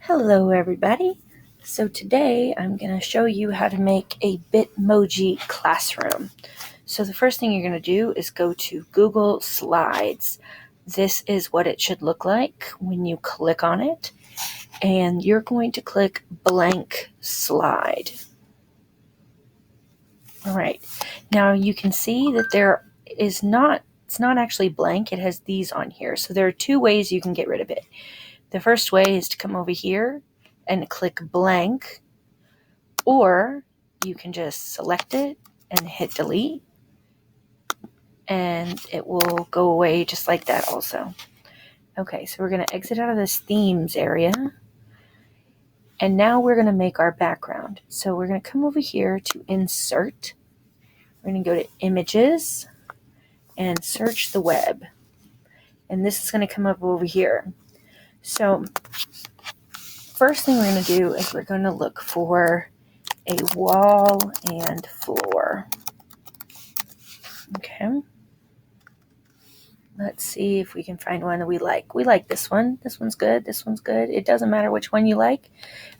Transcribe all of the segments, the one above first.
Hello everybody. So today I'm going to show you how to make a Bitmoji Classroom. So the first thing you're going to do is go to Google Slides. This is what it should look like when you click on it. And you're going to click blank slide. All right. Now you can see that it's not actually blank. It has these on here. So there are two ways you can get rid of it. The first way is to come over here and click blank, or you can just select it and hit delete, and it will go away just like that also. Okay, so we're going to exit out of this themes area, and now we're going to make our background. So we're going to come over here to insert. We're going to go to images and search the web, and this is going to come up over here. So first thing we're going to do is we're going to look for a wall and floor. Okay. Let's see if we can find one that we like. We like this one. This one's good. This one's good. It doesn't matter which one you like.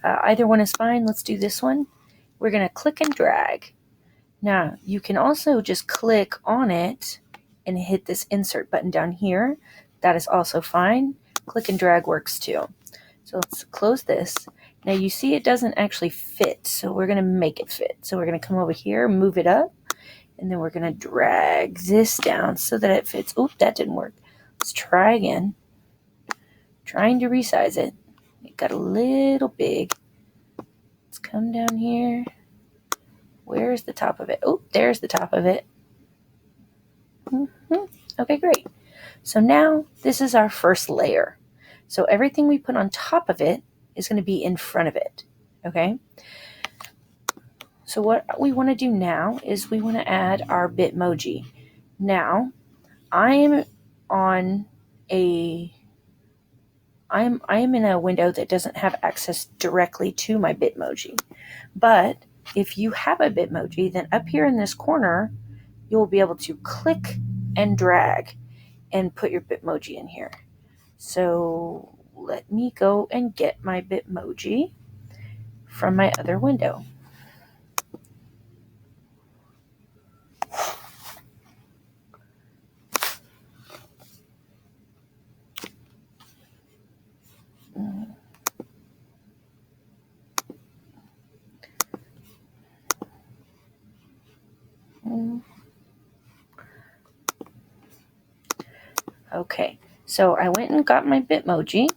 Either one is fine. Let's do this one. We're going to click and drag. Now, you can also just click on it and hit this insert button down here. That is also fine. Click and drag works too. So let's close this. Now you see it doesn't actually fit, so we're going to make it fit. So we're going to come over here, move it up, and then we're going to drag this down so that it fits. Oop, that didn't work. Let's try again. Trying to resize it. It got a little big. Let's come down here. Where's the top of it? Oh, there's the top of it. Okay, great. So now this is our first layer. So everything we put on top of it is going to be in front of it. Okay? So what we want to do now is we want to add our Bitmoji. Now, I am in a window that doesn't have access directly to my Bitmoji. But if you have a Bitmoji, then up here in this corner, you'll be able to click and drag and put your Bitmoji in here. So let me go and get my Bitmoji from my other window. Okay, so I went and got my Bitmoji,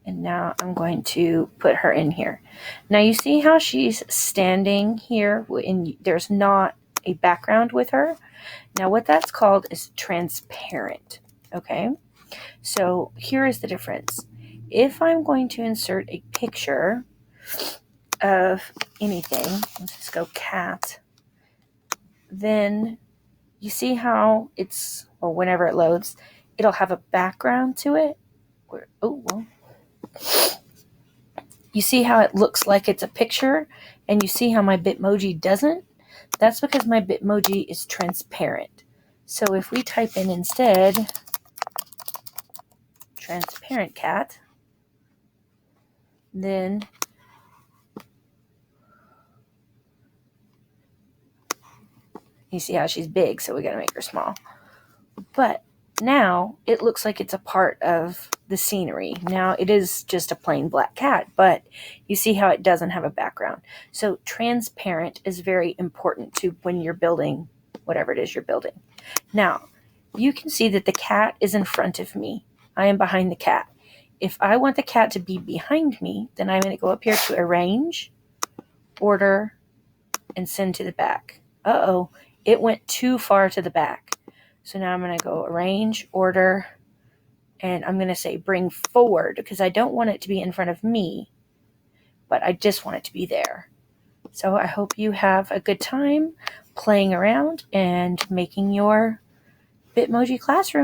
and now I'm going to put her in here. Now you see how she's standing here, and there's not a background with her? Now what that's called is transparent, okay? So here is the difference. If I'm going to insert a picture of anything, let's just go cat, then you see how it's, well, whenever it loads, it'll have a background to it. You see how it looks like it's a picture, and you see how my Bitmoji doesn't? That's because my Bitmoji is transparent. So if we type in instead transparent cat, then you see how she's big, so we got to make her small. But now it looks like it's a part of the scenery. Now it is just a plain black cat, but you see how it doesn't have a background. So transparent is very important to when you're building whatever it is you're building. Now you can see that the cat is in front of me. I am behind the cat. If I want the cat to be behind me, then I'm going to go up here to arrange, order, and send to the back. Uh-oh, it went too far to the back. So now I'm going to go arrange, order, and I'm going to say bring forward, because I don't want it to be in front of me, but I just want it to be there. So I hope you have a good time playing around and making your Bitmoji Classroom.